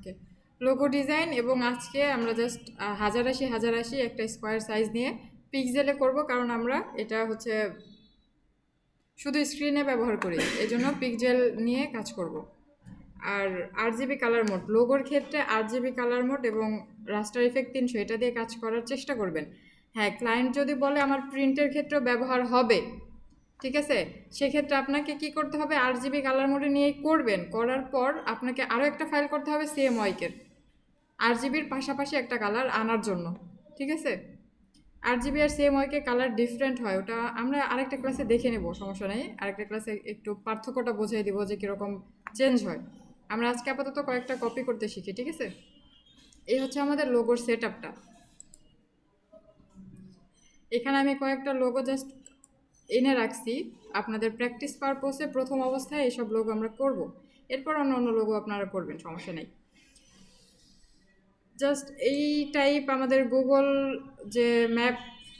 ওকে, logo design এবং আজকে আমরা জাস্ট 1080 একটা স্কোয়ার সাইজ নিয়ে পিক্সেলে করব, কারণ আমরা এটা হচ্ছে শুধু স্ক্রিনে ব্যবহার করি, এই জন্য পিক্সেল নিয়ে কাজ করব। আর RGB কালার মোড, লোগোর ক্ষেত্রে RGB কালার মোড এবং রাস্টার ইফেক্ট 300 এটা দিয়ে কাজ করার চেষ্টা করবেন। হ্যাঁ, ক্লায়েন্ট যদি বলে আমার প্রিন্টের ক্ষেত্রেও ব্যবহার হবে, ঠিক আছে, সেক্ষেত্রে আপনাকে কি করতে হবে, RGB কালার মোডে নিয়েই করবেন। করার পর আপনাকে আরও একটা ফাইল করতে হবে CMYK RGBর পাশাপাশি একটা কালার আনার জন্য, ঠিক আছে। RGB আর CMYK কালার ডিফারেন্ট হয়, ওটা আমরা আরেকটা ক্লাসে দেখে নেব, সমস্যা নেই। আরেকটা ক্লাসে একটু পার্থক্যটা বোঝাই দিব যে কীরকম চেঞ্জ হয়। আমরা আজকে আপাতত কয়েকটা কপি করতে শিখি, ঠিক আছে। এই হচ্ছে আমাদের লোগোর সেট আপটা। এখানে আমি কয়েকটা লোগো জাস্ট এনে রাখছি আপনাদের প্র্যাকটিস পারপোসে। প্রথম অবস্থায় এইসব লোগো আমরা করব, এরপর অন্য অন্য লোগো আপনারা করবেন, সমস্যা নেই। জাস্ট এই টাইপ আমাদের গুগল যে ম্যাপ,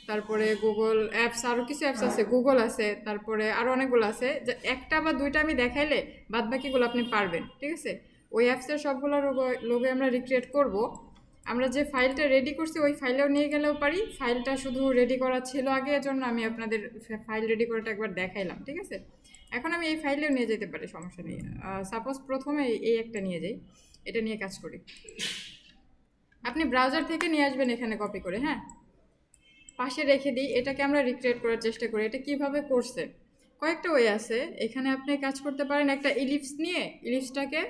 তারপরে গুগল অ্যাপস, আরও কিছু অ্যাপস আছে, গুগল আছে, তারপরে আরও অনেকগুলো আছে, যে একটা বা দুইটা আমি দেখাইলে বাদ বাকিগুলো আপনি পারবেন, ঠিক আছে। ওই অ্যাপসের সবগুলো লোগো আমরা রিক্রিয়েট করব। আমরা যে ফাইলটা রেডি করছি ওই ফাইলেও নিয়ে গেলেও পারি, ফাইলটা শুধু রেডি করা ছিল আগে, এজন্য আমি আপনাদের ফাইল রেডি করাটা একবার দেখাইলাম, ঠিক আছে। এখন আমি এই ফাইলেও নিয়ে যেতে পারি, সমস্যা নেই। সাপোজ প্রথমে এই একটা নিয়ে যাই, এটা নিয়ে কাজ করি। আপনি ব্রাউজার থেকে নিয়ে আসবেন এখানে কপি করে, হ্যাঁ, পাশে রেখে দিই। এটাকে আমরা রিক্রিয়েট করার চেষ্টা করি। এটা কিভাবে করছে, কয়েকটা ওয়ে আছে। এখানে আপনি কাজ করতে পারেন, একটা ইলিপস নিয়ে ইলিপসটাকে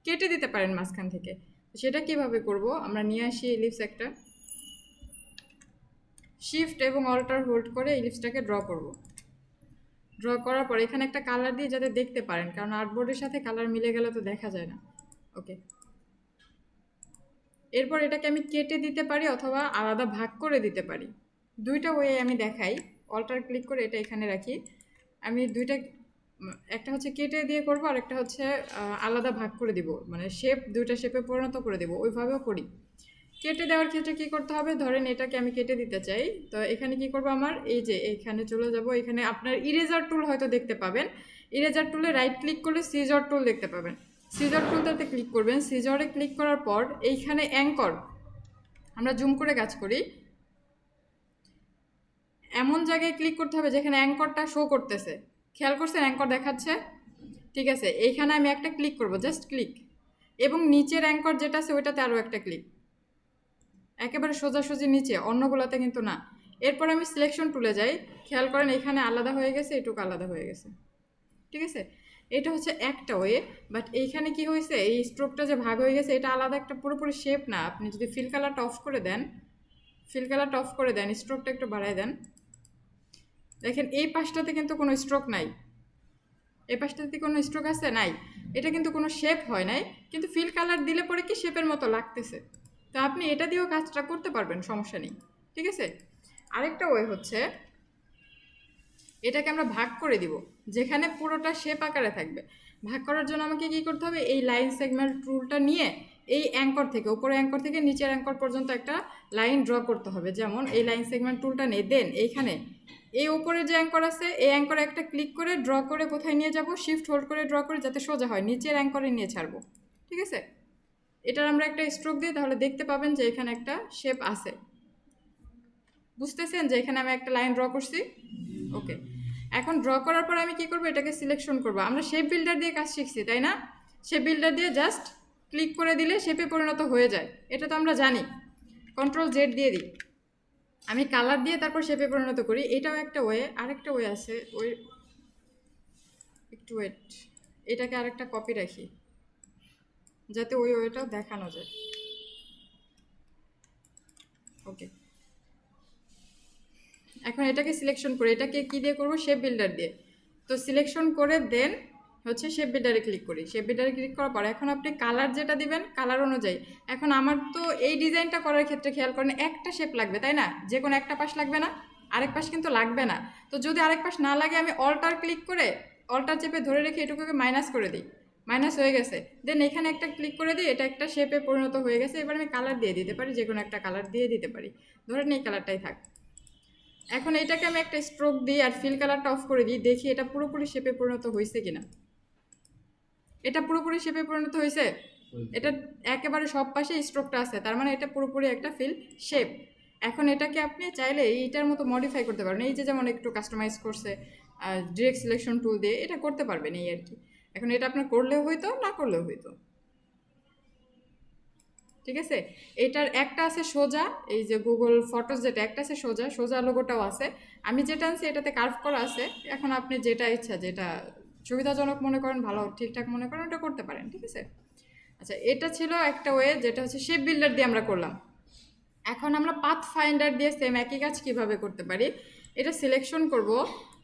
কেটে দিতে পারেন মাঝখান থেকে। সেটা কিভাবে করব, আমরা নিয়ে আসি ইলিপস একটা, শিফট এবং অল্টার হোল্ড করে ইলিপসটাকে ড্র করব। ড্র করার পর এখানে একটা কালার দিয়ে যাতে দেখতে পারেন, কারণ আর্টবোর্ডের সাথে কালার মিলে গেলে তো দেখা যায় না। ওকে, এরপর এটাকে আমি কেটে দিতে পারি অথবা আলাদা ভাগ করে দিতে পারি। দুইটা ওয়ে আমি দেখাই। অল্টার ক্লিক করে এটা এখানে রাখি। আমি দুইটা, একটা হচ্ছে কেটে দিয়ে করব, আর একটা হচ্ছে আলাদা ভাগ করে দিব, মানে শেপ, দুইটা শেপে পরিণত করে দেব, ওইভাবেও করি। কেটে দেওয়ার ক্ষেত্রে কি করতে হবে, ধরেন এটাকে আমি কেটে দিতে চাই, তো এখানে কি করব, আমার এই যে এখানে চলে যাব। এখানে আপনার ইরেজার টুল হয়তো দেখতে পাবেন, ইরেজার টুলে রাইট ক্লিক করলে সিজর টুল দেখতে পাবেন। সিজর টুলটাতে ক্লিক করবেন। সিজরে ক্লিক করার পর এইখানে অ্যাঙ্কর, আমরা জুম করে কাজ করি, এমন জায়গায় ক্লিক করতে হবে যেখানে অ্যাঙ্করটা শো করতেছে। খেয়াল করছেন অ্যাঙ্কর দেখাচ্ছে, ঠিক আছে। এইখানে আমি একটা ক্লিক করব, জাস্ট ক্লিক, এবং নিচের অ্যাঙ্কর যেটা আছে ওইটাতে আরও একটা ক্লিক, একেবারে সোজাসুজি নিচে, অন্যগুলোতে কিন্তু না। এরপর আমি সিলেকশন টুলে যাই, খেয়াল করেন এখানে আলাদা হয়ে গেছে, এটুকু আলাদা হয়ে গেছে, ঠিক আছে। এটা হচ্ছে একটা ওয়ে। বাট এইখানে কি হয়েছে, এই স্ট্রোকটা যে ভাগ হয়ে গেছে এটা আলাদা একটা পুরোপুরি শেপ না। আপনি যদি ফিল কালারটা অফ করে দেন, স্ট্রোকটা একটু বাড়ায় দেন, দেখেন এই পাশটাতে কিন্তু কোনো স্ট্রোক নাই, এই পাশটাতে কোনো স্ট্রোক আছে নাই, এটা কিন্তু কোনো শেপ হয় নাই, কিন্তু ফিল কালার দিলে পরে কি শেপের মতো লাগতেছে। তো আপনি এটা দিয়েও কাজটা করতে পারবেন, সমস্যা নেই, ঠিক আছে। আরেকটা ওয়ে হচ্ছে, এটাকে আমরা ভাগ করে দিব, যেখানে পুরোটা শেপ আকারে থাকবে। ভাগ করার জন্য আমাকে কী করতে হবে, এই লাইন সেগমেন্ট টুলটা নিয়ে এই অ্যাঙ্কর থেকে, উপরে অ্যাঙ্কর থেকে নিচের অ্যাঙ্কর পর্যন্ত একটা লাইন ড্র করতে হবে। যেমন এই লাইন সেগমেন্ট টুলটা নিয়ে দেন এইখানে এই উপরে যে অ্যাঙ্কর আছে এই অ্যাঙ্করে একটা ক্লিক করে ড্র করে কোথায় নিয়ে যাব, শিফট হোল্ড করে ড্র করে যাতে সোজা হয়, নিচের অ্যাঙ্করে নিয়ে ছাড়বো, ঠিক আছে। এটার আমরা একটা স্ট্রোক দিই, তাহলে দেখতে পাবেন যে এখানে একটা শেপ আছে। বুঝতেছেন যে এখানে আমি একটা লাইন ড্র করছি। ওকে, এখন ড্র করার পর আমি কি করব, এটাকে সিলেকশন করব। আমরা শেপ বিল্ডার দিয়ে কাজ শিখছি, তাই না? শেপ বিল্ডার দিয়ে জাস্ট ক্লিক করে দিলে শেপে পরিণত হয়ে যায়, এটা তো আমরা জানি। কন্ট্রোল জেড দিয়ে দিই, আমি কালার দিয়ে তারপর শেপে পরিণত করি। এটাও একটা ওয়ে। আরেকটা ওয়ে আছে, ওই একটু ওয়েট, এটাকে আরেকটা কপি রাখি যাতে ওই ওয়েটাও দেখানো যায়। ওকে, এখন এটাকে সিলেকশন করে, এটাকে কি দিয়ে করব, শেপ বিল্ডার দিয়ে। তো সিলেকশন করে দেন হচ্ছে শেপ বিল্ডারে ক্লিক করি। শেপ বিল্ডারে ক্লিক করার পর এখন আপনি কালার যেটা দিবেন কালার অনুযায়ী, এখন আমার তো এই ডিজাইনটা করার ক্ষেত্রে খেয়াল করেন একটা শেপ লাগবে, তাই না? যে কোনো একটা পাশ লাগবে না, আরেক পাশ কিন্তু লাগবে না। তো যদি আরেক পাশ না লাগে আমি অল্টার ক্লিক করে, অল্টার চেপে ধরে রেখে এটুকুকে মাইনাস করে দিই, মাইনাস হয়ে গেছে। দেন এখানে একটা ক্লিক করে দিই, এটা একটা শেপে পরিণত হয়ে গেছে। এবার আমি কালার দিয়ে দিতে পারি, যে কোনো একটা কালার দিয়ে দিতে পারি, ধরেন এই কালারটাই থাক। এখন এইটাকে আমি একটা স্ট্রোক দিই আর ফিল কালারটা অফ করে দিই, দেখি এটা পুরোপুরি শেপে পরিণত হয়েছে কিনা। এটা পুরোপুরি শেপে পরিণত হয়েছে, এটা একেবারে সব পাশে স্ট্রোকটা আছে, তার মানে এটা পুরোপুরি একটা ফিল শেপ। এখন এটাকে আপনি চাইলে এইটার মতো মডিফাই করতে পারবেন, এই যে যেমন একটু কাস্টমাইজ করছে ডিরেক্ট সিলেকশন টুল দিয়ে, এটা করতে পারবেন এই আর কি। এখন এটা আপনার করলেও হইতো, না করলেও হইতো, ঠিক আছে। এটার একটা আছে সোজা, এই যে গুগল ফটোস যেটা একটা আছে সোজা, সোজা লোগোটাও আছে। আমি যেটা আনছি এটাতে কার্ভ করা আছে। এখন আপনি যেটা ইচ্ছা, যেটা সুবিধাজনক মনে করেন, ভালো ঠিকঠাক মনে করেন, ওটা করতে পারেন, ঠিক আছে। আচ্ছা, এটা ছিল একটা ওয়ে, যেটা হচ্ছে শেপ বিল্ডার দিয়ে আমরা করলাম। এখন আমরা পাথ ফাইন্ডার দিয়ে সেম একই কাজ কিভাবে করতে পারি, এটা সিলেকশন করব।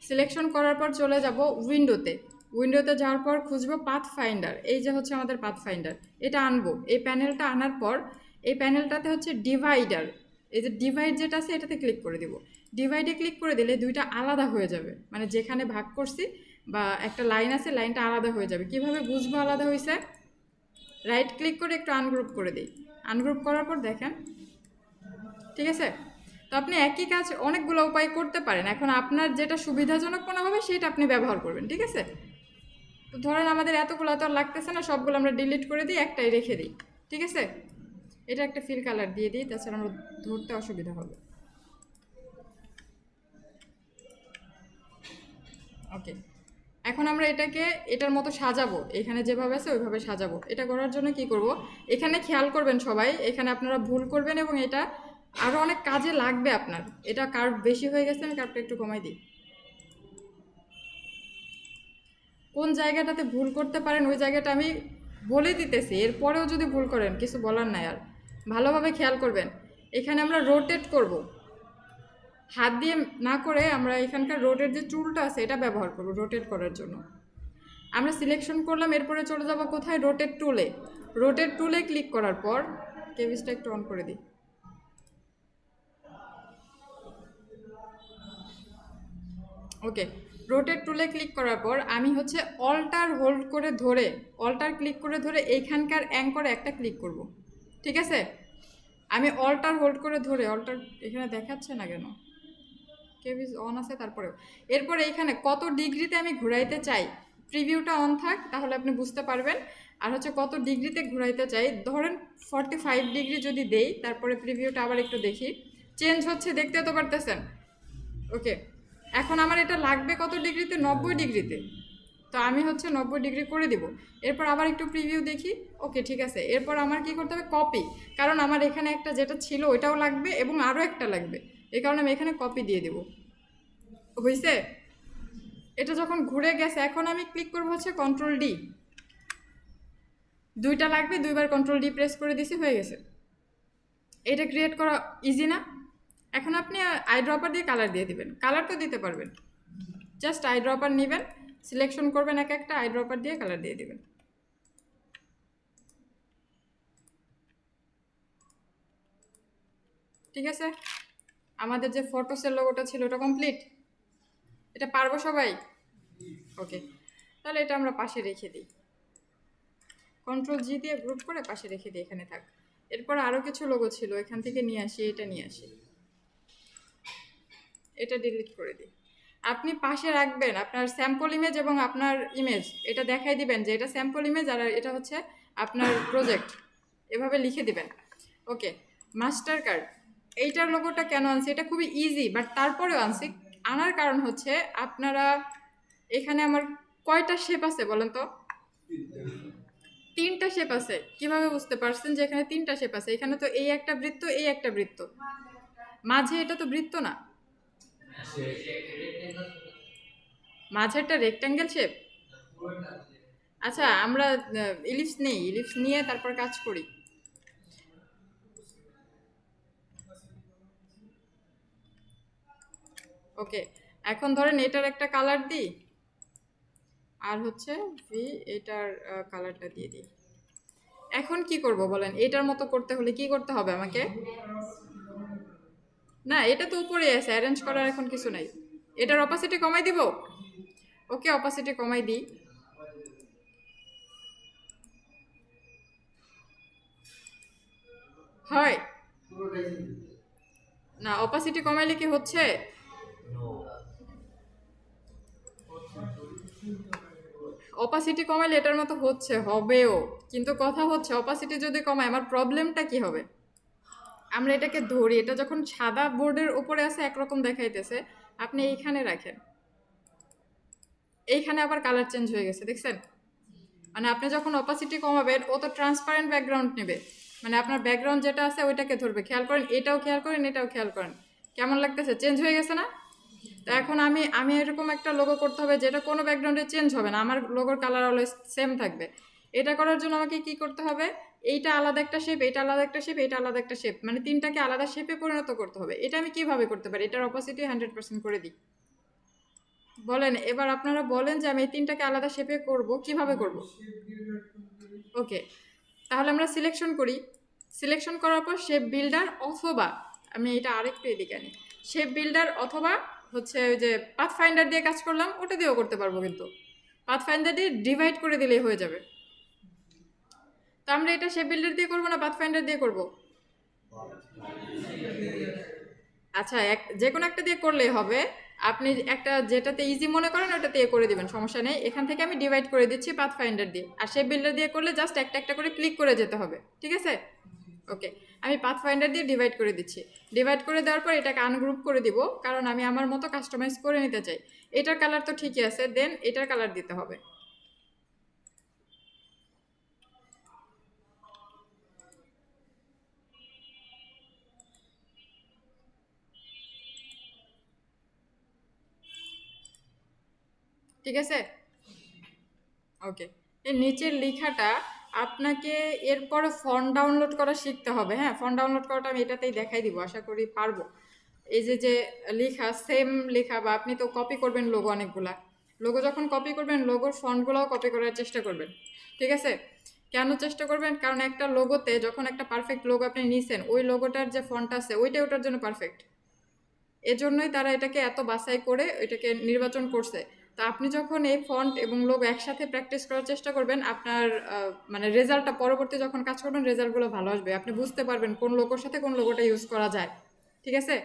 সিলেকশন করার পর চলে যাব উইন্ডোতে। উইন্ডোতে যাওয়ার পর খুঁজবো পাথ ফাইন্ডার, এই যে হচ্ছে আমাদের পাথ ফাইন্ডার, এটা আনবো। এই প্যানেলটা আনার পর এই প্যানেলটাতে হচ্ছে ডিভাইডার, এই যে ডিভাইড যেটা আছে এটাতে ক্লিক করে দিব। ডিভাইডে ক্লিক করে দিলে দুইটা আলাদা হয়ে যাবে, মানে যেখানে ভাগ করছি বা একটা লাইন আছে, লাইনটা আলাদা হয়ে যাবে। কিভাবে বুঝবো আলাদা হয়েছে? রাইট ক্লিক করে একটু আনগ্রুপ করে দিই। আনগ্রুপ করার পর দেখেন, ঠিক আছে। তো আপনি একই কাজ অনেকগুলো উপায় করতে পারেন, এখন আপনার যেটা সুবিধাজনক মনে হবে সেটা আপনি ব্যবহার করবেন, ঠিক আছে। তো ধরেন আমাদের এতগুলো তো আর লাগতেছে না, সবগুলো আমরা ডিলিট করে দিই, একটাই রেখে দিই, ঠিক আছে। এটা একটা ফিল কালার দিয়ে দিই, তাছাড়া আমরা ধরতে অসুবিধা হবে। ওকে, এখন আমরা এটাকে এটার মতো সাজাবো, এখানে যেভাবে আছে ওইভাবে সাজাবো। এটা করার জন্য কি করব, এখানে খেয়াল করবেন সবাই, এখানে আপনারা ভুল করবেন এবং এটা আরও অনেক কাজে লাগবে আপনার। এটা কার্ভ বেশি হয়ে গেছে, আমি কার্ভটা একটু কমাই দিই। কোন জায়গাটাতে ভুল করতে পারেন ওই জায়গাটা আমি বলে দিতেছি, এরপরেও যদি ভুল করেন কিছু বলার নাই আর। ভালোভাবে খেয়াল করবেন, এখানে আমরা রোটেট করব, হাত দিয়ে না করে আমরা এখানকার রোটেট যে টুলটা আছে এটা ব্যবহার করব রোটেট করার জন্য। আমরা সিলেকশন করলাম, এরপরে চলে যাব কোথায়, রোটেট টুলে। রোটেট টুলে ক্লিক করার পর কেভিসটা একটু অন করে দিই। ওকে, রোটেট টুলে ক্লিক করার পর আমি হচ্ছে অল্টার হোল্ড করে ধরে, অল্টার ক্লিক করে ধরে এইখানকার অ্যাঙ্করে একটা ক্লিক করব, ঠিক আছে। আমি অল্টার হোল্ড করে ধরে, অল্টার এখানে দেখাচ্ছে না কেন, কেভিস অন আছে তারপরেও। এরপরে এইখানে কত ডিগ্রিতে আমি ঘুরাইতে চাই, প্রিভিউটা অন থাক তাহলে আপনি বুঝতে পারবেন। আর হচ্ছে কত ডিগ্রিতে ঘুরাইতে চাই, ধরেন 45 ডিগ্রি যদি দেই, তারপরে প্রিভিউটা আবার একটু দেখি, চেঞ্জ হচ্ছে, দেখতে তো পারতেছেন। ওকে, এখন আমার এটা লাগবে কত ডিগ্রিতে, 90 ডিগ্রিতে। তো আমি হচ্ছে 90 ডিগ্রি করে দিব। এরপর আবার একটু প্রিভিউ দেখি, ওকে ঠিক আছে। এরপর আমার কি করতে হবে, কপি, কারণ আমার এখানে একটা যেটা ছিল ওইটাও লাগবে এবং আরও একটা লাগবে, এই কারণে আমি এখানে কপি দিয়ে দেব। হয়েছে, এটা যখন ঘুরে গেছে এখন আমি ক্লিক করবো হচ্ছে কন্ট্রোল ডি, দুইটা লাগবে, দুইবার কন্ট্রোল ডি প্রেস করে দিছি, হয়ে গেছে। এটা ক্রিয়েট করা ইজি না? এখন আপনি আই ড্রপার দিয়ে কালার দিয়ে দিবেন, কালার তো দিতে পারবেন, জাস্ট আই ড্রপার নেবেন, সিলেকশন করবেন এক একটা, আই ড্রপার দিয়ে কালার দিয়ে দিবেন। ঠিক আছে, আমাদের যে ফটোসের লোগোটা ছিল ওটা কমপ্লিট। এটা পারবো সবাই? ওকে, তাহলে এটা আমরা পাশে রেখে দিই, কন্ট্রোল জি দিয়ে গ্রুপ করে পাশে রেখে দিই, এখানে থাক। এরপর আরও কিছু লোগো ছিল, এখান থেকে নিয়ে আসি, এটা নিয়ে আসি, এটা ডিলিট করে দিই। আপনি পাশে রাখবেন আপনার স্যাম্পল ইমেজ এবং আপনার ইমেজ, এটা দেখাই দিবেন যে এটা স্যাম্পল ইমেজ আর এটা হচ্ছে আপনার প্রজেক্ট, এভাবে লিখে দিবেন। ওকে, মাস্টার কার্ড, এইটার লোগোটা কেন আনছি, এটা খুবই ইজি, বাট তারপরেও আনছি। আনার কারণ হচ্ছে আপনারা এখানে আমার কয়টা শেপ আছে বলেন তো? 3টা শেপ আছে। কিভাবে বুঝতে পারছেন যে এখানে 3টা শেপ আছে? এখানে তো এই একটা বৃত্ত, এই একটা বৃত্ত, মাঝে এটা তো বৃত্ত না, মাঝেরটা রেক্ট্যাঙ্গেল শেপ। আচ্ছা, আমরা ইলিপস নেই, ইলিপস নিয়ে তারপর কাজ করি। ওকে, এখন ধরেন এটার একটা কালার দিই, আর হচ্ছে ভি এটার কালারটা দিয়ে দিই। এখন কি করব বলেন, এটার মতো করতে হলে কি করতে হবে আমাকে? না, এটা তো উপরে আছে, অ্যারেঞ্জ করার এখন কিছু নাই। এটার অপাসিটি কমাই দিব। ওকে, অপাসিটি কমাই দিই। হয় না, অপাসিটি কমাইলে কি হচ্ছে? অপাসিটি কমাইলে এটার মতো হচ্ছে, হবেও, কিন্তু কথা হচ্ছে অপাসিটি যদি কমায় আমার প্রবলেমটা কি হবে? আমরা এটাকে ধরি, এটা যখন সাদা বোর্ডের উপরে আছে একরকম দেখাইতেছে, আপনি এইখানে রাখেন, এইখানে আবার কালার চেঞ্জ হয়ে গেছে, দেখছেন? মানে আপনি যখন অপাসিটি কমাবেন ও তো ট্রান্সপারেন্ট ব্যাকগ্রাউন্ড নেবে, মানে আপনার ব্যাকগ্রাউন্ড যেটা আছে ওইটাকে ধরবে। খেয়াল করেন, এটাও খেয়াল করেন, এটাও খেয়াল করেন, কেমন লাগতেছে? চেঞ্জ হয়ে গেছে না? তো এখন আমি আমি এরকম একটা লোগো করতে হবে যেটা কোনো ব্যাকগ্রাউন্ডে চেঞ্জ হবে না, আমার লোগোর কালার অলওয়েজ সেম থাকবে। এটা করার জন্য আমাকে কি করতে হবে? এইটা আলাদা একটা শেপ, এইটা আলাদা একটা শেপ, এইটা আলাদা একটা শেপ, মানে তিনটাকে আলাদা শেপে পরিণত করতে হবে। এটা আমি কিভাবে করতে পারি? এটার অপাসিটি 100% করে দিই। বলেন এবার, আপনারা বলেন যে আমি এই তিনটাকে আলাদা শেপে করব, কিভাবে করব? ওকে, তাহলে আমরা সিলেকশন করি। সিলেকশন করার পর শেপ বিল্ডার, অথবা আমি এটা আরেকটু এদিকে আনি, শেপ বিল্ডার অথবা হচ্ছে ওই যে পাথ ফাইন্ডার দিয়ে কাজ করলাম, ওটা দিয়েও করতে পারবো, কিন্তু পাথ ফাইন্ডার দিয়ে ডিভাইড করে দিলেই হয়ে যাবে। তো আমরা এটা শেপ বিল্ডার দিয়ে করবো না পাথ ফাইন্ডার দিয়ে করব? আচ্ছা, যে কোনো একটা দিয়ে করলেই হবে। আপনি একটা যেটাতে ইজি মনে করেন ওটা দিয়ে করে দিবেন, সমস্যা নেই। এখান থেকে আমি ডিভাইড করে দিচ্ছি পাথ ফাইন্ডার দিয়ে, আর শেপ বিল্ডার দিয়ে করলে জাস্ট একটা একটা করে ক্লিক করে যেতে হবে, ঠিক আছে? ওকে, আমি পাথ ফাইন্ডার দিয়ে ডিভাইড করে দিচ্ছি। ডিভাইড করে দেওয়ার পর এটাকে আনগ্রুপ করে দিব, কারণ আমি আমার মতো কাস্টমাইজ করে নিতে চাই। এটার কালার তো ঠিকই আছে, দেন এটার কালার দিতে হবে। ঠিক আছে, ওকে। এর নিচের লেখাটা আপনাকে এরপরে ফন্ট ডাউনলোড করা শিখতে হবে। হ্যাঁ, ফন্ট ডাউনলোড করাটা আমি এটাতেই দেখাই দিব, আশা করি পারবো। এই যে যে লেখা, সেম লেখা, বা আপনি তো কপি করবেন লোগো অনেকগুলা, লোগো যখন কপি করবেন লোগোর ফন্টগুলোও কপি করার চেষ্টা করবেন, ঠিক আছে? কেন চেষ্টা করবেন? কারণ একটা লোগোতে যখন একটা পারফেক্ট লোগো আপনি নিছেন, ওই লোগোটার যে ফন্ট আছে ওইটাই ওটার জন্য পারফেক্ট। এজন্যই তারা এটাকে এত বাছাই করে এটাকে নির্বাচন করছে। তো আপনি যখন এই ফন্ট এবং লোগো একসাথে প্র্যাকটিস করার চেষ্টা করবেন, আপনার মানে রেজাল্টটা পরবর্তী যখন কাজ করবেন রেজাল্টগুলো ভালো আসবে, আপনি বুঝতে পারবেন কোন লোগোর সাথে কোন লোগোটা ইউজ করা যায়, ঠিক আছে?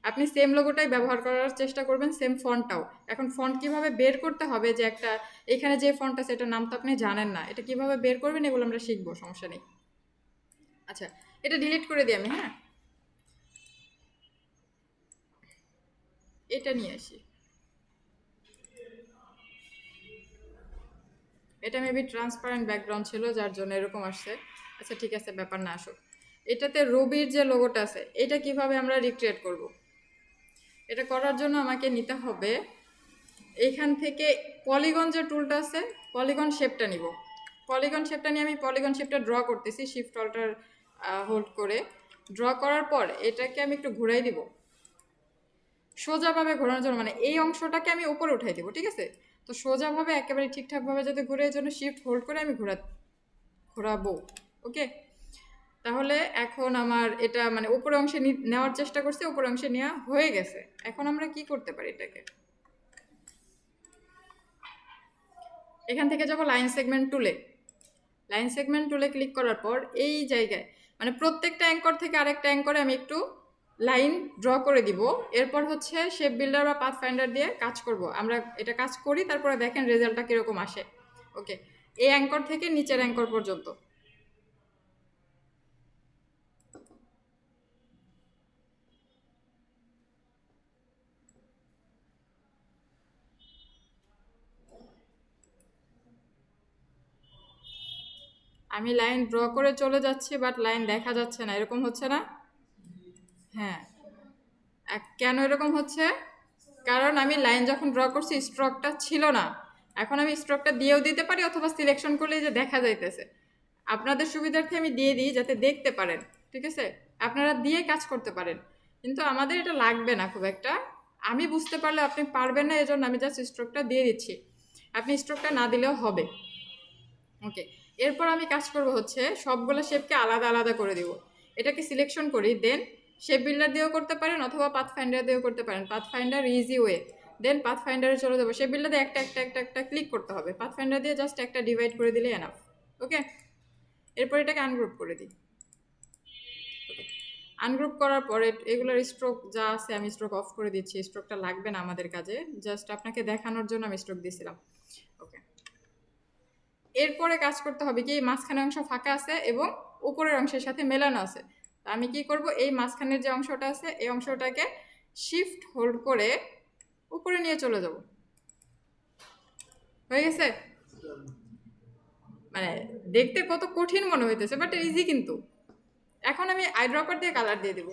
আপনি সেম লোগোটাই ব্যবহার করার চেষ্টা করবেন, সেম ফন্টটাও। এখন ফন্ট কিভাবে বের করতে হবে, যে একটা এখানে যে ফন্ট আছে এটার নাম তো আপনি জানেন না, এটা কিভাবে বের করবেন এগুলো আমরা শিখবো, সমস্যা নেই। আচ্ছা, এটা ডিলিট করে দিই আমি। হ্যাঁ, এটা নিয়ে আসি। এটা মেবি ট্রান্সপারেন্ট ব্যাকগ্রাউন্ড ছিল যার জন্য এরকম আসছে। আচ্ছা ঠিক আছে, ব্যাপার না, আসুক। এটাতে রবির যে লোগোটা আছে এটা কিভাবে আমরা রিক্রিয়েট করব? এটা করার জন্য আমাকে নিতে হবে এইখান থেকে পলিগন যে টুলটা আছে, পলিগন শেপটা নিব। পলিগন শেপটা নিয়ে আমি পলিগন শেপটা ড্র করতেছি, শিফট অল্টার হোল্ড করে। ড্র করার পর এটাকে আমি একটু ঘুরাই দিব, সোজাভাবে ঘোরানোর জন্য, মানে এই অংশটাকে আমি উপরে উঠাই দিব, ঠিক আছে? তো সোজাভাবে একেবারে ঠিকঠাকভাবে যাতে ঘুরে, এই জন্য শিফট হোল্ড করে আমি ঘোরাবো। ওকে, তাহলে এখন আমার এটা মানে উপরে অংশে নেওয়ার চেষ্টা করছি, উপরে অংশে নেওয়া হয়ে গেছে। এখন আমরা কি করতে পারি? এটাকে এখান থেকে যাব লাইন সেগমেন্ট টুলে। লাইন সেগমেন্ট টুলে ক্লিক করার পর এই জায়গায় মানে প্রত্যেকটা অ্যাঙ্কর থেকে আরেকটা অ্যাঙ্করে আমি একটু লাইন ড্র করে দিব। এরপর হচ্ছে শেপ বিল্ডার বা পাথ ফাইন্ডার দিয়ে কাজ করব। আমরা এটা কাজ করি, তারপরে দেখেন রেজাল্টটা কীরকম আসে। ওকে, এই অ্যাঙ্কর থেকে নিচের অ্যাঙ্কর পর্যন্ত। আমি লাইন ড্র করে চলে যাচ্ছি, বাট লাইন দেখা যাচ্ছে না, এরকম হচ্ছে না? হ্যাঁ, কেন এরকম হচ্ছে? কারণ আমি লাইন যখন ড্র করছি স্ট্রোকটা ছিল না। এখন আমি স্ট্রোকটা দিয়েও দিতে পারি, অথবা সিলেকশন করলেই যে দেখা যাইতেছে। আপনাদের সুবিধার্থে আমি দিয়ে দিই যাতে দেখতে পারেন, ঠিক আছে? আপনারা দিয়ে কাজ করতে পারেন, কিন্তু আমাদের এটা লাগবে না খুব একটা। আমি বুঝতে পারলে আপনি পারবেন না, এজন্য আমি জাস্ট স্ট্রোকটা দিয়ে দিচ্ছি। আপনি স্ট্রোকটা না দিলেও হবে। ওকে, এরপর আমি কাজ করব হচ্ছে সবগুলো শেপকে আলাদা আলাদা করে দিব। এটাকে সিলেকশন করি, দেন শেপ বিল্ডার দিয়েও করতে পারেন অথবা পাথ ফাইন্ডার দিয়েও করতে পারেন। Path finder easy way. Then path ফাইন্ডারে চলে যাবো, শেপ বিল্ডার দিয়ে একটা একটা একটা একটা ক্লিক করতে হবে, পাথ ফাইন্ডার দিয়ে জাস্ট একটা ডিভাইড করে দিলে এনাফ। ওকে, এরপর এটাকে আনগ্রুপ করে দিই। ওকে, আনগ্রুপ করার পরে এগুলোর স্ট্রোক যা আছে আমি স্ট্রোক অফ করে দিচ্ছি, স্ট্রোকটা লাগবে না আমাদের কাজে, জাস্ট আপনাকে দেখানোর জন্য আমি স্ট্রোক দিয়েছিলাম। ওকে, এরপরে কাজ করতে হবে কি, এই মাঝখানের অংশ ফাঁকা আছে এবং উপরের অংশের সাথে মেলানো আছে। তো আমি কি করব, এই মাঝখানের যে অংশটা আছে এই অংশটাকে শিফট হোল্ড করে উপরে নিয়ে চলে যাব। হয়ে গেছে? মানে দেখতে কত কঠিন মনে হইতেছে, বাট ইজি কিন্তু। এখন আমি আইড্রপার দিয়ে কালার দিয়ে দেব।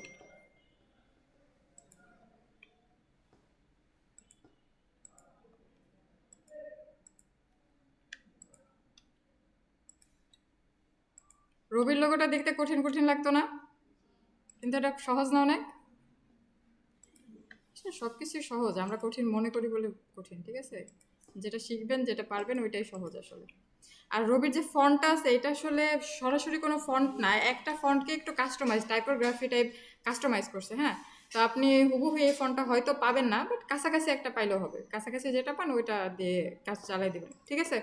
রবির লোগোটা দেখতে কঠিন কঠিন লাগতো না? কিন্তু এটা সহজ না অনেক? সব কিছুই সহজ, আমরা কঠিন মনে করি বলে কঠিন, ঠিক আছে? যেটা শিখবেন, যেটা পারবেন, ওইটাই সহজ আসলে। আর রবির যে ফন্টটা আছে এটা আসলে সরাসরি কোনো ফন্ট না, একটা ফন্টকে একটু কাস্টমাইজ, টাইপোগ্রাফি টাইপ কাস্টমাইজ করছে। হ্যাঁ, তো আপনি হুবহু এই ফন্টটা হয়তো পাবেন না, বাট কাছাকাছি একটা পাইলেও হবে। কাছাকাছি যেটা পান ওইটা দিয়ে কাজ চালাই দেবেন, ঠিক আছে?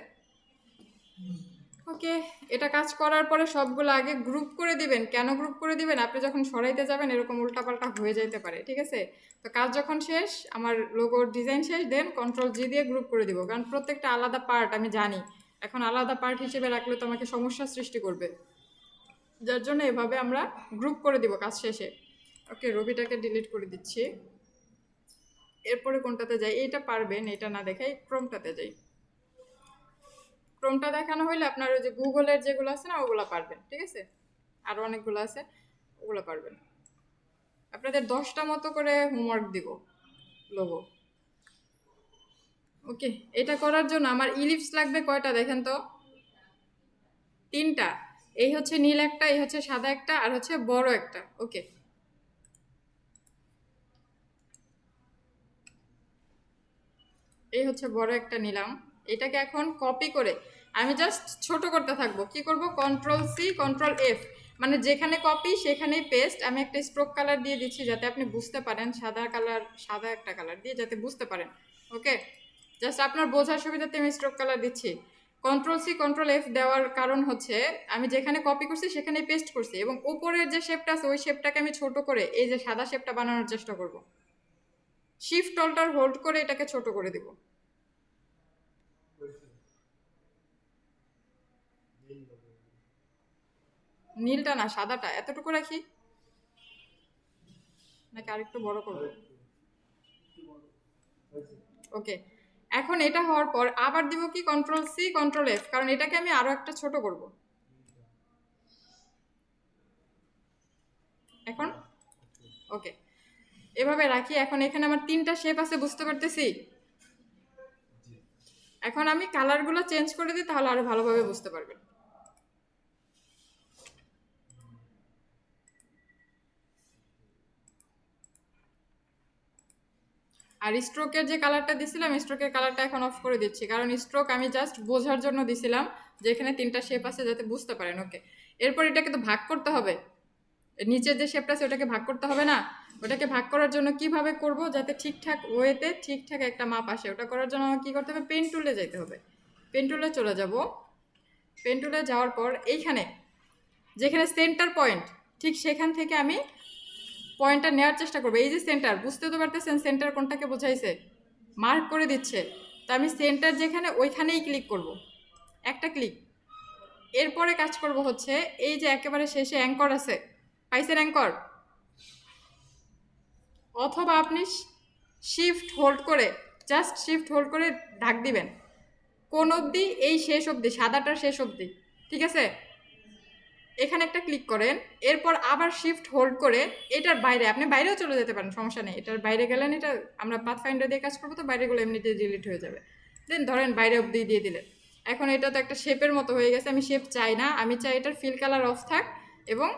ওকে, এটা কাজ করার পরে সবগুলো আগে গ্রুপ করে দিবেন। কেন গ্রুপ করে দিবেন? আপনি যখন সরাইতে যাবেন এরকম উল্টাপাল্টা হয়ে যেতে পারে, ঠিক আছে? তো কাজ যখন শেষ, আমার লোগোর ডিজাইন শেষ, দেন কন্ট্রোল-G দিয়ে গ্রুপ করে দিব, কারণ প্রত্যেকটা আলাদা পার্ট আমি জানি। এখন আলাদা পার্ট হিসেবে রাখলে তো আমাকে সমস্যার সৃষ্টি করবে, যার জন্য এভাবে আমরা গ্রুপ করে দিব কাজ শেষে। ওকে, রবিটাকে ডিলিট করে দিচ্ছি। এরপরে কোনটাতে যাই? এইটা পারবেন, এটা না দেখাই ক্রোমটাতে যাই। ক্রোমটা দেখানো হইলে আপনার ওই যে গুগলের যেগুলো আছে না ওগুলো পারবেন, ঠিক আছে? আরও অনেকগুলো আছে, ওগুলো পারবেন। আপনাদের 10টা মতো করে হোমওয়ার্ক দিব লোগো। ওকে, এটা করার জন্য আমার ইলিপস লাগবে কয়টা দেখেন তো? 3টা। এই হচ্ছে নীল একটা, এই হচ্ছে সাদা একটা, আর হচ্ছে বড় একটা। ওকে, এই হচ্ছে বড় একটা নিলাম। এটাকে এখন কপি করে আমি জাস্ট ছোট করতে থাকবো। কি করব? Ctrl+C Ctrl+F, মানে যেখানে কপি সেখানেই পেস্ট। আমি একটা স্ট্রোক কালার দিয়ে দিচ্ছি যাতে আপনি বুঝতে পারেন, সাদা কালার, সাদা একটা কালার দিয়ে যাতে বুঝতে পারেন। ওকে, জাস্ট আপনার বোঝার সুবিধাতে আমি স্ট্রোক কালার দিচ্ছি। Ctrl+C Ctrl+F দেওয়ার কারণ হচ্ছে আমি যেখানে কপি করছি সেখানেই পেস্ট করছি, এবং উপরের যে শেপটা আছে ওই শেপটাকে আমি ছোট করে এই যে সাদা শেপটা বানানোর চেষ্টা করব। শিফট অল্টার হোল্ড করে এটাকে ছোট করে দিব। নীলটা না, সাদাটা এতটুকু রাখি নাকি আরেকটু বড় করব? ওকে, এখন এটা হওয়ার পর আবার দিব কি Ctrl+C Ctrl+F, কারণ এটাকে আমি আরো একটা ছোট করব। এখন ওকে, এভাবে রাখি। এখন এখানে আমার 3টা শেপ আছে, বুঝতে পারতেছি? এখন আমি কালারগুলো চেঞ্জ করে দিই, তাহলে আরো ভালোভাবে বুঝতে পারবেন। আর স্ট্রোকের যে কালারটা দিছিলাম, স্ট্রোকের কালারটা এখন অফ করে দিচ্ছি, কারণ স্ট্রোক আমি জাস্ট বোঝার জন্য দিছিলাম যে এখানে 3টা শেপ আছে যাতে বুঝতে পারেন। ওকে, এরপর এটাকে তো ভাগ করতে হবে। নিচের যে শেপটা আছে ওটাকে ভাগ করতে হবে না? ওটাকে ভাগ করার জন্য কিভাবে করব যাতে ঠিকঠাক ওয়েতে ঠিকঠাক একটা মাপ আসে? ওটা করার জন্য আমাকে কী করতে হবে? পেন টুলে যেতে হবে। পেন টুলে চলে যাব। পেন টুলে যাওয়ার পর এইখানে যেখানে সেন্টার পয়েন্ট, ঠিক সেখান থেকে আমি পয়েন্টটা নেওয়ার চেষ্টা করবো। এই যে সেন্টার, বুঝতে তো পারতেছেন সেন্টার কোনটাকে বোঝাইছে? মার্ক করে দিচ্ছে। তো আমি সেন্টার যেখানে ওইখানেই ক্লিক করব, একটা ক্লিক। এরপরে কাজ করব হচ্ছে এই যে একেবারে শেষে অ্যাঙ্কর আছে, পাইছেন অ্যাঙ্কর? অথবা আপনি শিফট হোল্ড করে, জাস্ট শিফট হোল্ড করে ঢাক দিবেন কোন অবধি? এই শেষ অবধি, সাদাটার শেষ অবধি, ঠিক আছে? এখানে একটা ক্লিক করেন, এরপর আবার শিফট হোল্ড করে এটার বাইরে, আপনি বাইরেও চলে যেতে পারেন, সমস্যা নেই। এটার বাইরে গেলেন, এটা আমরা পাথ ফাইন্ডার দিয়ে কাজ করবো তো বাইরেগুলো এমনিতে ডিলিট হয়ে যাবে। দেন ধরেন বাইরে অবধি দিয়ে দিলেন। এখন এটা তো একটা শেপের মতো হয়ে গেছে। আমি শেপ চাই না, আমি চাই এটার ফিল কালার অফ থাক এবং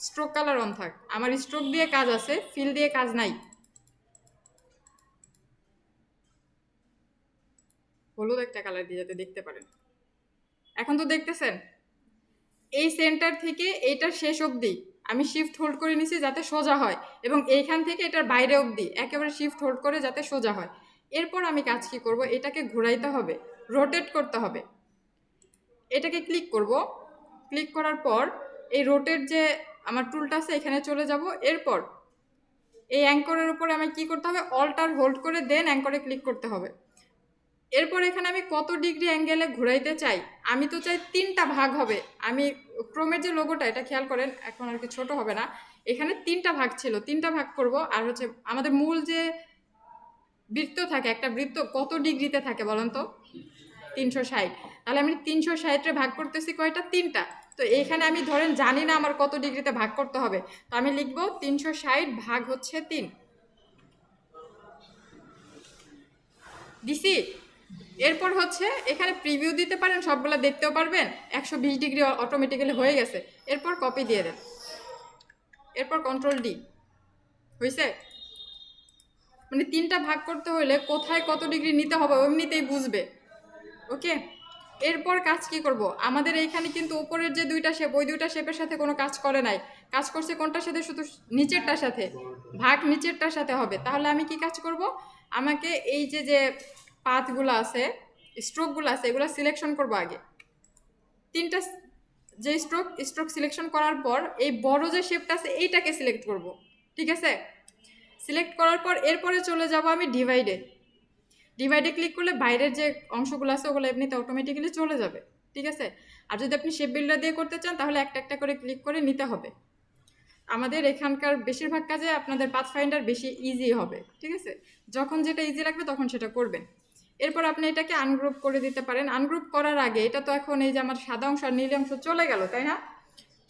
স্ট্রোক কালার অন থাক। আমার স্ট্রোক দিয়ে কাজ আছে, ফিল দিয়ে কাজ নাই। হলুদ একটা কালার দিয়ে যাতে দেখতে পারেন। এখন তো দেখতেছেন এই সেন্টার থেকে এইটার শেষ অবধি আমি শিফট হোল্ড করে নিছি যাতে সোজা হয়, এবং এইখান থেকে এটার বাইরে অবধি একেবারে শিফট হোল্ড করে যাতে সোজা হয়। এরপর আমি কাজ কি করব? এটাকে ঘোরাইতে হবে, রোটেট করতে হবে। এটাকে ক্লিক করব। ক্লিক করার পর এই রোটেট যে আমার টুলটা আছে এখানে চলে যাব। এরপর এই অ্যাঙ্করের উপরে আমি কি করতে হবে? অল্টার হোল্ড করে দেন অ্যাঙ্করে ক্লিক করতে হবে। এরপর এখানে আমি কত ডিগ্রি অ্যাঙ্গেলে ঘুরাইতে চাই, আমি তো চাই 3টা ভাগ হবে। আমি ক্রোমের যে লোগোটা এটা খেয়াল করেন, এখন আর কি ছোট হবে না, এখানে 3টা ভাগ ছিল, 3টা ভাগ করব। আর হচ্ছে আমাদের মূল যে বৃত্ত থাকে, একটা বৃত্ত কত ডিগ্রিতে থাকে বলেন তো? 360। তাহলে আমি 360-এ ভাগ করতেছি কয়টা? 3টা। তো এখানে আমি ধরেন জানি না আমার কত ডিগ্রিতে ভাগ করতে হবে, তো আমি লিখবো 360 ভাগ হচ্ছে 3 দিছি। এরপর হচ্ছে এখানে প্রিভিউ দিতে পারেন, সবগুলো দেখতেও পারবেন। 120 ডিগ্রি অটোমেটিক্যালি হয়ে গেছে। এরপর কপি দিয়ে দেন, এরপর কন্ট্রোল ডি। হয়েছে? মানে 3টা ভাগ করতে হলে কোথায় কত ডিগ্রি নিতে হবে এমনিতেই বুঝবে। ওকে, এরপর কাজ কি করব? আমাদের এইখানে কিন্তু উপরের যে 2টা শেপ, ওই 2টা শেপের সাথে কোনো কাজ করে নাই, কাজ করছে কোনটার সাথে? শুধু নিচেরটার সাথে, ভাগ নিচেরটার সাথে হবে। তাহলে আমি কি কাজ করব? আমাকে এই যে যে পাথগুলো আছে, স্ট্রোকগুলো আছে, এগুলো সিলেকশন করব আগে। 3টা যে স্ট্রোক সিলেকশন করার পর এই বড় যে শেপটা আছে এইটাকে সিলেক্ট করব। ঠিক আছে? সিলেক্ট করার পর এরপরে চলে যাব আমি ডিভাইডে ক্লিক করলে বাইরের যে অংশগুলো আছে ওগুলো এমনিতে অটোমেটিক্যালি চলে যাবে। ঠিক আছে? আর যদি আপনি শেপ বিল্ডার দিয়ে করতে চান তাহলে একটা একটা করে ক্লিক করে নিতে হবে। আমাদের এখানকার বেশিরভাগ কাজে আপনাদের পাথ ফাইন্ডার বেশি ইজি হবে। ঠিক আছে? যখন যেটা ইজি লাগবে তখন সেটা করবেন। এরপর আপনি এটাকে আনগ্রুপ করে দিতে পারেন। আনগ্রুপ করার আগে এটা তো এখন এই যে আমার সাদা অংশ আর নীল অংশ চলে গেল, তাই না?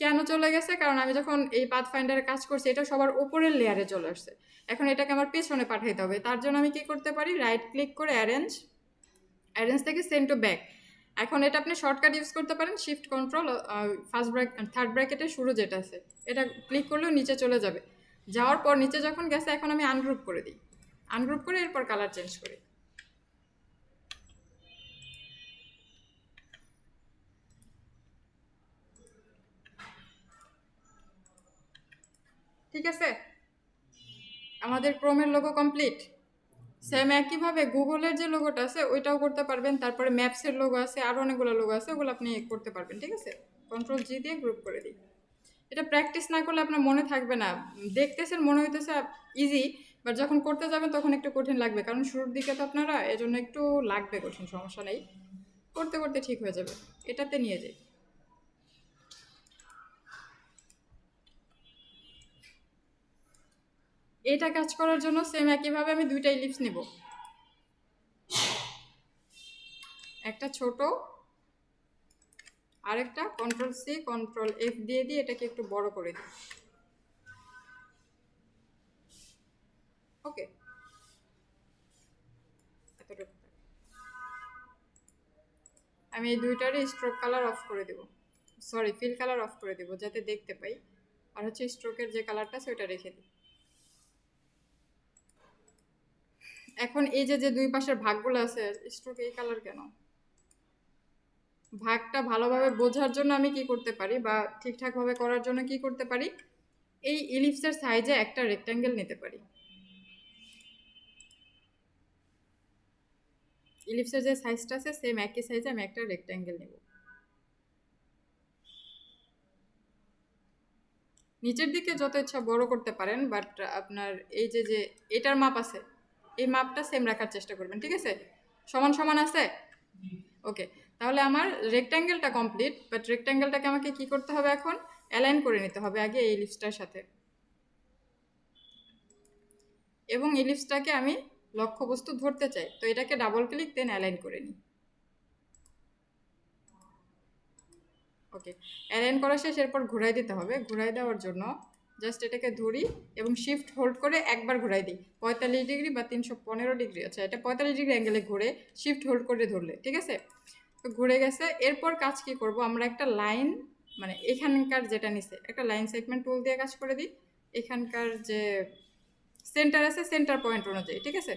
কেন চলে গেছে? কারণ আমি যখন এই পাথ ফাইন্ডারে কাজ করছি এটা সবার উপরের লেয়ারে চলে আসছে। এখন এটাকে আমার পেছনে পাঠাইতে হবে। তার জন্য আমি কি করতে পারি? রাইট ক্লিক করে অ্যারেঞ্জ থেকে সেন্ড টু ব্যাক। এখন এটা আপনি শর্টকাট ইউজ করতে পারেন, শিফট কন্ট্রোল থার্ড ব্র্যাকেটের শুরু যেটা আছে এটা ক্লিক করলেও নিচে চলে যাবে। যাওয়ার পর নিচে যখন গেছে এখন আমি আনগ্রুপ করে দিই, আনগ্রুপ করে এরপর কালার চেঞ্জ করি। ঠিক আছে, আমাদের ক্রোমের লোগো কমপ্লিট। সেম একইভাবে গুগলের যে লোগোটা আছে ওইটাও করতে পারবেন, তারপরে ম্যাপসের লোগো আছে, আরও অনেকগুলো লোগো আছে, ওগুলো আপনি করতে পারবেন। ঠিক আছে, কন্ট্রোল জি দিয়ে গ্রুপ করে দিই। এটা প্র্যাকটিস না করলে আপনার মনে থাকবে না। দেখতেছেন মনে হইতেছে ইজি, বাট যখন করতে যাবেন তখন একটু কঠিন লাগবে, কারণ শুরুর দিকে তো আপনারা, এজন্য একটু লাগবে কঠিন। সমস্যা নেই, করতে করতে ঠিক হয়ে যাবে। এটাতে নিয়ে যাই। এটা কাজ করার জন্য সেম একইভাবে আমি 2টা ইলিপস নিব, একটা ছোট আরেকটা। কন্ট্রোল সি কন্ট্রোল এফ দিয়ে দিয়ে এটাকে একটু বড় করে দিই। ওকে, এতটুকু। আমি এই 2টারই স্ট্রোক কালার অফ করে দেব, সরি ফিল কালার অফ করে দেব যাতে দেখতে পাই। আর হচ্ছে স্ট্রোকের যে কালারটা আছে ওইটা রেখে দিই। এখন এই যে যে দুই পাশের ভাগগুলো আছে, স্ট্রোক এই কালার কেন? ভাগটা ভালোভাবে বোঝার জন্য আমি কি করতে পারি, বা ঠিকঠাকভাবে করার জন্য কি করতে পারি? এই ইলিপসের সাইজে একটা রেক্ট্যাঙ্গেল নিতে পারি। ইলিপসের যে সাইজটা আছে সেম একই সাইজে আমি একটা রেক্ট্যাঙ্গেল নেব। নিচের দিকে যত ইচ্ছা বড় করতে পারেন, বাট আপনার এই যে যে এটার মাপ আছে এই মাপটা সেম রাখার চেষ্টা করবেন। ঠিক আছে, সমান সমান আছে। ওকে, তাহলে আমার রেক্ট্যাঙ্গেলটা কমপ্লিট, বাট রেক্ট্যাঙ্গেলটাকে আমাকে কি করতে হবে? এখন অ্যালাইন করে নিতে হবে আগে এই ইলিপসটার সাথে, এবং ইলিপসটাকে আমি লক্ষ্যবস্তু ধরতে চাই, তো এটাকে ডাবল ক্লিক দেন অ্যালাইন করে নিই। ওকে, অ্যালাইন করা শেষ। এরপর ঘুরাই দিতে হবে। ঘুরাই দেওয়ার জন্য জাস্ট এটাকে ধরি এবং শিফট হোল্ড করে একবার ঘুরাই দিই 45 ডিগ্রি বা 315 ডিগ্রি। আচ্ছা, এটা 45 ডিগ্রি অ্যাঙ্গেলে ঘুরে শিফট হোল্ড করে ধরলে। ঠিক আছে, তো ঘুরে গেছে। এরপর কাজ কি করব? আমরা একটা লাইন, মানে এখানকার যেটা নিচে একটা লাইন সেগমেন্ট টুল দিয়ে কাজ করে দিই। এখানকার যে সেন্টার আছে সেন্টার পয়েন্ট অনুযায়ী। ঠিক আছে,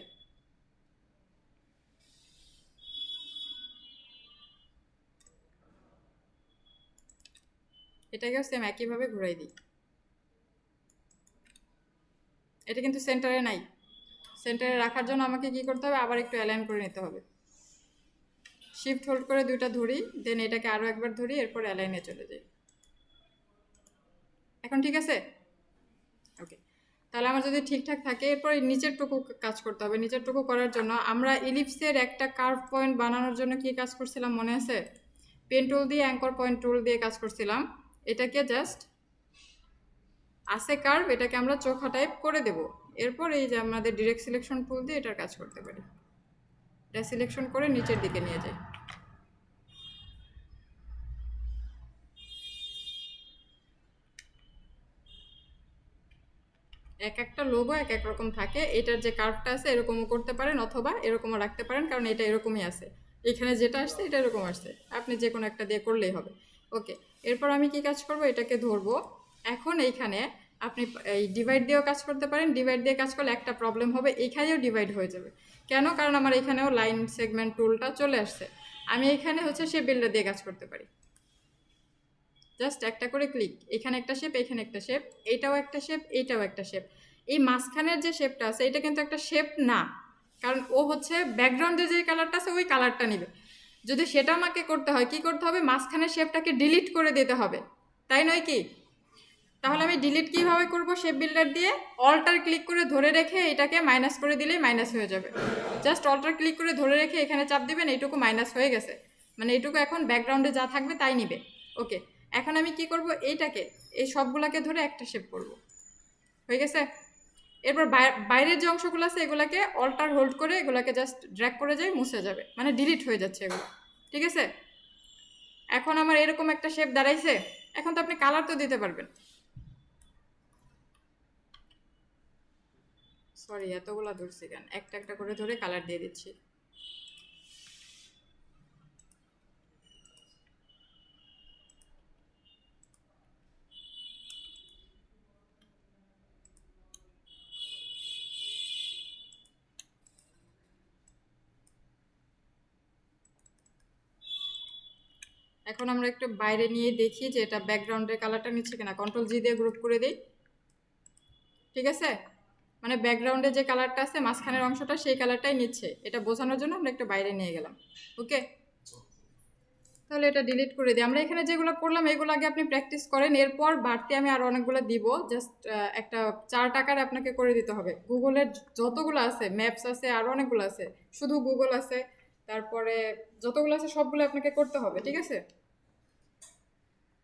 এটাকেও সেম একইভাবে ঘুরাই দিই। এটা কিন্তু সেন্টারে নাই, সেন্টারে রাখার জন্য আমাকে কি করতে হবে? আবার একটু অ্যালাইন করে নিতে হবে। শিফট হোল্ড করে 2টা ধরি, দেন এটাকে আরও একবার ধরি, এরপর অ্যালাইনে চলে যাই। এখন ঠিক আছে? ওকে, তাহলে আমার যদি ঠিকঠাক থাকে এরপর নিচের টুকু কাজ করতে হবে। নিচের টুকু করার জন্য আমরা ইলিপসের একটা কার্ভ পয়েন্ট বানানোর জন্য কি কাজ করছিলাম মনে আছে? পেন টুল দিয়ে অ্যাঙ্কর পয়েন্ট টুল দিয়ে কাজ করছিলাম। এটাকে জাস্ট আসে কার্ভ, এটাকে আমরা চোখা টাইপ করে দেব। এরপর এই যে আমাদের ডিরেক্ট সিলেকশন টুল দিয়ে এটার কাজ করতে পারি। এটা সিলেকশন করে নিচের দিকে নিয়ে যাই। এক একটা লোগো এক এক রকম থাকে। এটার যে কার্ভটা আছে এরকমও করতে পারেন অথবা এরকমও রাখতে পারেন, কারণ এটা এরকমই আছে। এখানে যেটা আসছে এটা এরকম আসছে, আপনি যে কোনো একটা দিয়ে করলেই হবে। ওকে, এরপর আমি কি কাজ করব, এটাকে ধরবো। এখন এইখানে আপনি এই ডিভাইড দিয়েও কাজ করতে পারেন। ডিভাইড দিয়ে কাজ করলে একটা প্রবলেম হবে, এইখানেও ডিভাইড হয়ে যাবে। কেন? কারণ আমার এখানেও লাইন সেগমেন্ট টুলটা চলে আসছে। আমি এখানে হচ্ছে শেপ বিল্ডার দিয়ে কাজ করতে পারি। জাস্ট একটা করে ক্লিক, এখানে একটা শেপ, এখানে একটা শেপ, এইটাও একটা শেপ, এইটাও একটা শেপ। এই মাঝখানের যে শেপটা আছে এটা কিন্তু একটা শেপ না, কারণ ও হচ্ছে ব্যাকগ্রাউন্ডে যে কালারটা আছে ওই কালারটা নেবে। যদি সেটা আমাকে করতে হয়, কি করতে হবে, মাঝখানের শেপটাকে ডিলিট করে দিতে হবে, তাই নয় কি? তাহলে আমি ডিলিট কীভাবে করব? শেপ বিল্ডার দিয়ে অল্টার ক্লিক করে ধরে রেখে এটাকে মাইনাস করে দিলেই মাইনাস হয়ে যাবে। জাস্ট অল্টার ক্লিক করে ধরে রেখে এখানে চাপ দিবেন, এইটুকু মাইনাস হয়ে গেছে, মানে এইটুকু এখন ব্যাকগ্রাউন্ডে যা থাকবে তাই নিবে। ওকে, এখন আমি কি করব, এইটাকে এই সবগুলাকে ধরে একটা শেপ করব। হয়ে গেছে। এরপর বাইরের যে অংশগুলো আছে এগুলাকে অল্টার হোল্ড করে এগুলাকে জাস্ট ড্র্যাগ করে যাই, মুছে যাবে, মানে ডিলিট হয়ে যাচ্ছে এগুলো। ঠিক আছে, এখন আমার এরকম একটা শেপ দাঁড়াইছে। এখন তো আপনি কালার তো দিতে পারবেন। সরি, এতগুলা ধরছি কেন, একটা একটা করে ধরে কালার দিয়ে দিচ্ছি। এখন আমরা একটু বাইরে নিয়ে দেখি যে এটা ব্যাকগ্রাউন্ডের কালারটা নিচ্ছে কিনা। কন্ট্রোল জি দিয়ে গ্রুপ করে দিই। ঠিক আছে, মানে ব্যাকগ্রাউন্ডে যে কালারটা আছে মাঝখানের অংশটা সেই কালারটাই নিচ্ছে। এটা বোঝানোর জন্য আমরা একটু বাইরে নিয়ে গেলাম। ওকে, তাহলে এটা ডিলিট করে দিই। আমরা এখানে যেগুলো করলাম এগুলো আগে আপনি প্র্যাকটিস করেন, এরপর বাড়তি আমি আরও অনেকগুলো দিব। জাস্ট একটা চার্ট আকারে আপনাকে করে দিতে হবে। গুগলের যতগুলো আছে, ম্যাপস আছে, আরও অনেকগুলো আছে, শুধু গুগল আছে, তারপরে যতগুলো আছে সবগুলো আপনাকে করতে হবে। ঠিক আছে,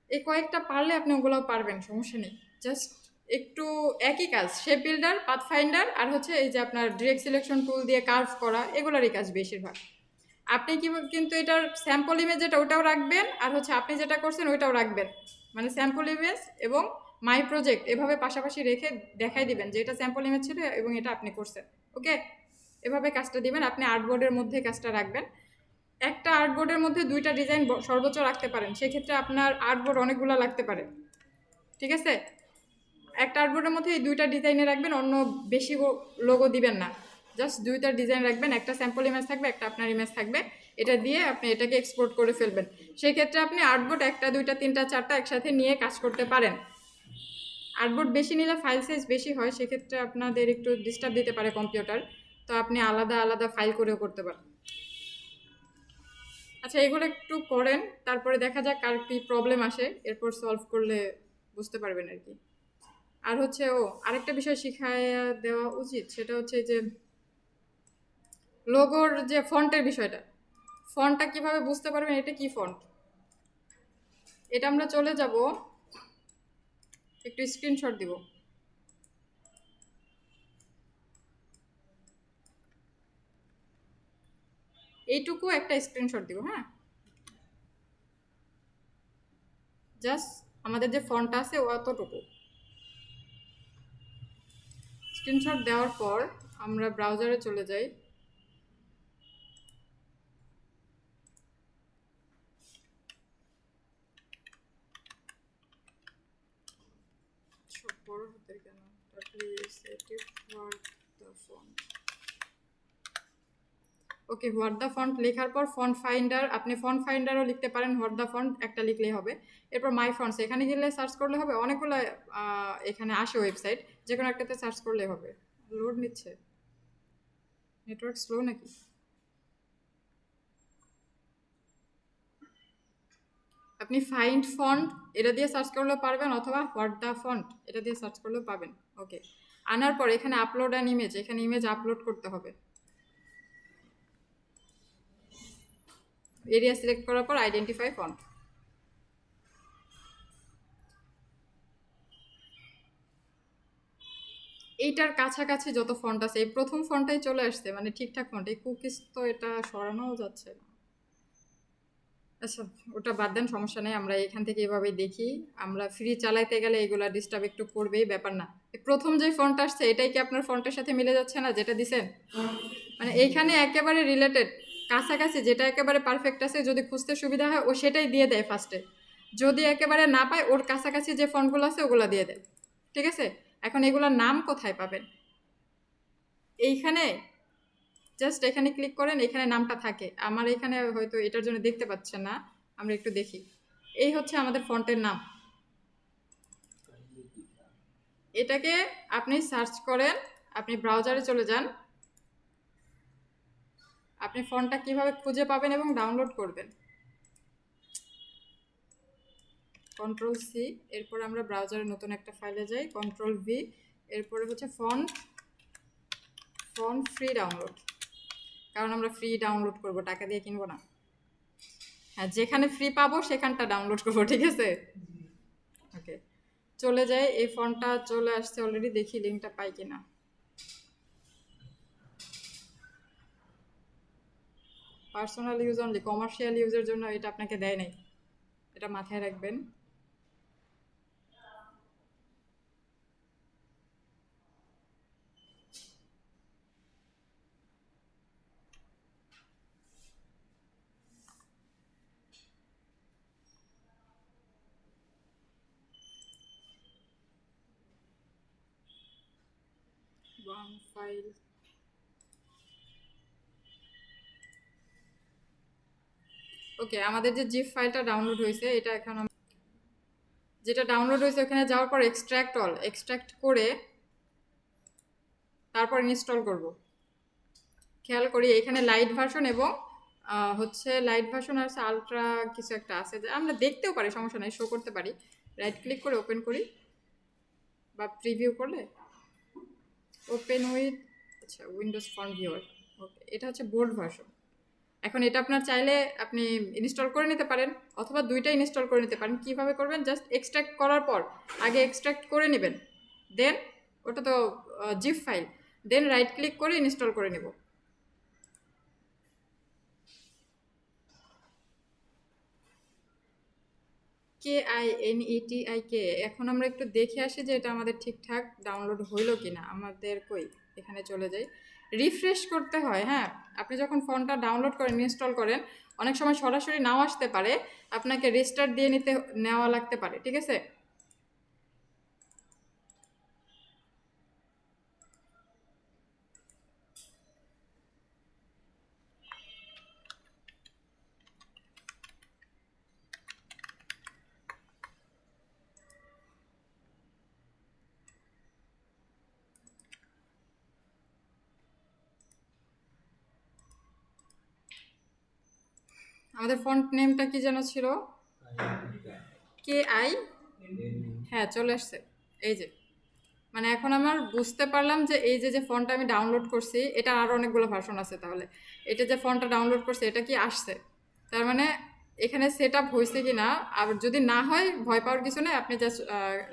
এই কয়েকটা পারলে আপনি ওগুলোও পারবেন, সমস্যা নেই। জাস্ট একটু একই কাজ, শেপ বিল্ডার, পাথ ফাইন্ডার, আর হচ্ছে এই যে আপনার ডিরেক্ট সিলেকশন টুল দিয়ে কার্ভ করা, এগুলোরই কাজ বেশিরভাগ। আপনি কি কিন্তু এটার স্যাম্পল ইমেজ যেটা ওটাও রাখবেন, আর হচ্ছে আপনি যেটা করছেন ওইটাও রাখবেন। মানে স্যাম্পল ইমেজ এবং মাই প্রজেক্ট এভাবে পাশাপাশি রেখে দেখাই দিবেন যে এটা স্যাম্পল ইমেজ ছিল এবং এটা আপনি করছেন। ওকে, এভাবে কাজটা দিবেন। আপনি আর্টবোর্ডের মধ্যে কাজটা রাখবেন। একটা আর্টবোর্ডের মধ্যে দুইটা ডিজাইন সর্বোচ্চ রাখতে পারেন, সেক্ষেত্রে আপনার আর্টবোর্ড অনেকগুলো লাগতে পারে। ঠিক আছে, একটা আর্টবোর্ডের মধ্যে এই দুইটা ডিজাইনে রাখবেন, অন্য বেশি লোগো দিবেন না। জাস্ট দুইটা ডিজাইন রাখবেন, একটা স্যাম্পল ইমেজ থাকবে, একটা আপনার ইমেজ থাকবে। এটা দিয়ে আপনি এটাকে এক্সপোর্ট করে ফেলবেন। সেই ক্ষেত্রে আপনি আর্টবোর্ড একটা দুইটা তিনটা চারটা একসাথে নিয়ে কাজ করতে পারেন। আর্টবোর্ড বেশি নিলে ফাইল সাইজ বেশি হয়, সেক্ষেত্রে আপনাদের একটু ডিস্টার্ব দিতে পারে কম্পিউটার, তো আপনি আলাদা আলাদা ফাইল করেও করতে পারেন। আচ্ছা, এগুলো একটু করেন, তারপরে দেখা যাক কার কী প্রবলেম আসে, এরপর সলভ করলে বুঝতে পারবেন আর কি। আর হচ্ছে আরেকটা বিষয় শিখাইয়া দেওয়া উচিত, সেটা হচ্ছে যে লোগোর যে ফন্টের বিষয়টা, ফন্টটা কিভাবে বুঝতে পারবেন এটা কি ফন্ট। এটা আমরা চলে যাব, একটু স্ক্রিনশট দিব। এইটুকু একটা স্ক্রিনশট দিব। হ্যাঁ, জাস্ট আমাদের যে ফন্টটা আছে অতটুকু স্ক্রিনশট দেওয়ার পর আমরা ব্রাউজারে চলে যাই। সব বড় হাতের কেন? ওকে, হোয়াট দ্য ফন্ট লেখার পর ফন্ট ফাইন্ডার, আপনি ফন্ট ফাইন্ডারও লিখতে পারেন, হোয়াট দ্য ফন্ট একটা লিখলেই হবে। এরপর মাই ফন্টস, এখানে গেলে সার্চ করলে হবে, অনেকগুলো এখানে আসে ওয়েবসাইট, যে কোনো একটাতে সার্চ করলেই হবে। লোড নিচ্ছে, নেটওয়ার্ক স্লো নাকি? আপনি ফাইন্ড ফন্ট এটা দিয়ে সার্চ করলেও পারবেন, অথবা হোয়াট দ্য ফন্ট এটা দিয়ে সার্চ করলেও পাবেন। ওকে, আনার পর এখানে আপলোড অ্যান ইমেজ, এখানে ইমেজ আপলোড করতে হবে। এরিয়া সিলেক্ট করার পর আইডেন্টিফাই ফন্ট। এইটার কাছাকাছি যত ফন্ট আছে এই প্রথম ফন্টটাই চলে আসছে, মানে ঠিকঠাক ফন্ট। এই কুকিজ তো এটা সরানোও যাচ্ছে না। আচ্ছা ওটা বাদ দেন, সমস্যা নেই, আমরা এখান থেকে এভাবেই দেখি। আমরা ফ্রি চালাইতে গেলে এগুলা ডিস্টার্ব একটু করবেই, ব্যাপার না। প্রথম যে ফন্ট আসছে এটাই কি আপনার ফন্টের সাথে মিলে যাচ্ছে না যেটা দিছেন? মানে এইখানে একেবারে রিলেটেড কাছাকাছি যেটা একেবারে পারফেক্ট আছে, যদি খুঁজতে সুবিধা হয় ও সেটাই দিয়ে দেয় ফার্স্টে। যদি একেবারে না পায় ওর কাছাকাছি যে ফন্টগুলো আছে ওগুলো দিয়ে দেয়, ঠিক আছে? এখন এগুলোর নাম কোথায় পাবেন? এইখানে জাস্ট এখানে ক্লিক করেন, এখানে নামটা থাকে। আমার এখানে হয়তো এটার জন্য দেখতে পাচ্ছেন না, আমরা একটু দেখি। এই হচ্ছে আমাদের ফন্টের নাম। এটাকে আপনি সার্চ করেন, আপনি ব্রাউজারে চলে যান, আপনি ফন্টটা কিভাবে খুঁজে পাবেন এবং ডাউনলোড করবেন। কন্ট্রোল সি, এরপর আমরা ব্রাউজারে নতুন একটা ফাইলে যাই, কন্ট্রোল ভি, এরপরে হচ্ছে ফন্ট ফ্রি ডাউনলোড, কারণ আমরা ফ্রি ডাউনলোড করব, টাকা দিয়ে কিনবো না। হ্যাঁ, যেখানে ফ্রি পাবো সেখানটা ডাউনলোড করবো, ঠিক আছে? ওকে, চলে যাই। এই ফন্টটা চলে আসছে অলরেডি, দেখি লিঙ্কটা পাই কিনা। পার্সোনাল ইউজ অনলি, কমার্শিয়াল ইউজের জন্য এটা আপনাকে দেয় নাই, এটা মাথায় রাখবেন। ফাইল, ওকে, আমাদের যে জিপ ফাইলটা ডাউনলোড হয়েছে এটা এখন যেটা ডাউনলোড হয়েছে ওখানে যাওয়ার পর এক্সট্রাক্ট করে তারপর ইনস্টল করব। খেয়াল করি এখানে লাইট ভার্সন এবং হচ্ছে লাইট ভার্সন আর আলট্রা কিছু একটা আছে, যে আমরা দেখতেও পারি, সমস্যা নেই, শো করতে পারি। রাইট ক্লিক করে ওপেন করি বা প্রিভিউ করলে ওপেন উইথ, আচ্ছা উইন্ডোজ ফন্ট ভিউয়ার। ওকে, এটা হচ্ছে বোল্ড ভার্সন। এখন এটা আপনার চাইলে আপনি ইনস্টল করে নিতে পারেন অথবা দুইটাই ইনস্টল করে নিতে পারেন। কীভাবে করবেন? জাস্ট এক্সট্রাক্ট করার পর আগে এক্সট্রাক্ট করে নেবেন, দেন ওটা তো জিপ ফাইল, দেন রাইট ক্লিক করে ইনস্টল করে নেব। KINETIK। এখন আমরা একটু দেখে আসি যে এটা আমাদের ঠিকঠাক ডাউনলোড হইলো কিনা। আমাদের কই, এখানে চলে যাই, রিফ্রেশ করতে হয়। হ্যাঁ, আপনি যখন ফোনটা ডাউনলোড করেন ইনস্টল করেন অনেক সময় সরাসরি নাও আসতে পারে, আপনাকে রেস্টার্ট দিয়ে নেওয়া লাগতে পারে, ঠিক আছে? আমাদের ফন্ট নেমটা কি যেন ছিল? KI, হ্যাঁ চলে আসছে। এই যে, মানে এখন আমার বুঝতে পারলাম যে এই যে ফন্টটা আমি ডাউনলোড করছি এটা আরও অনেকগুলো ভার্সন আছে, তাহলে এটা যে ফন্টটা ডাউনলোড করছে এটা কি আসছে, তার মানে এখানে সেট আপ হয়েছে কি না। আর যদি না হয় ভয় পাওয়ার কিছু নেই, আপনি জাস্ট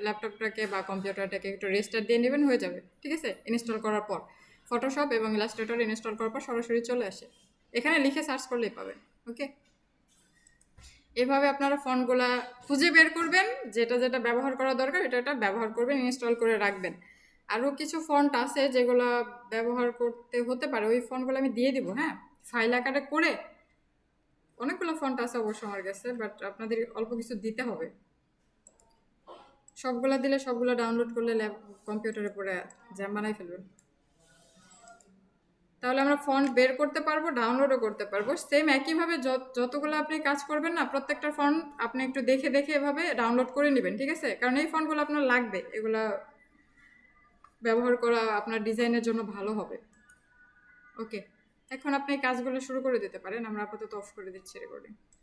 ল্যাপটপটাকে বা কম্পিউটারটাকে একটু রেস্টার্ট দিয়ে নেবেন, হয়ে যাবে, ঠিক আছে? ইনস্টল করার পর ফটোশপ এবং ইলাস্ট্রেটর ইনস্টল করার পর সরাসরি চলে আসে, এখানে লিখে সার্চ করলেই পাবেন। ওকে, এভাবে আপনারা ফন্টগুলা খুঁজে বের করবেন, যেটা যেটা ব্যবহার করা দরকার এটা ব্যবহার করবেন, ইনস্টল করে রাখবেন। আরও কিছু ফন্ট আছে যেগুলো ব্যবহার করতে হতে পারে, ওই ফন্টগুলো আমি দিয়ে দিব। হ্যাঁ, ফাইল আকারে করে অনেকগুলো ফন্ট আছে অবশ্য আমার কাছে, বাট আপনাদের অল্প কিছু দিতে হবে। সবগুলো দিলে সবগুলো ডাউনলোড করলে কম্পিউটারে পড়ে জ্যাম বানাই ফেলবেন। তাহলে আমরা ফন্ট বের করতে পারবো, ডাউনলোডও করতে পারবো। সেম একইভাবে যতগুলো আপনি কাজ করবেন না, প্রত্যেকটা ফন্ট আপনি একটু দেখে দেখে এভাবে ডাউনলোড করে নেবেন, ঠিক আছে? কারণ এই ফন্টগুলো আপনার লাগবে, এগুলা ব্যবহার করা আপনার ডিজাইনের জন্য ভালো হবে। ওকে, এখন আপনি কাজগুলো শুরু করে দিতে পারেন, আমরা আপাতত অফ করে দিচ্ছি রেকর্ডিং।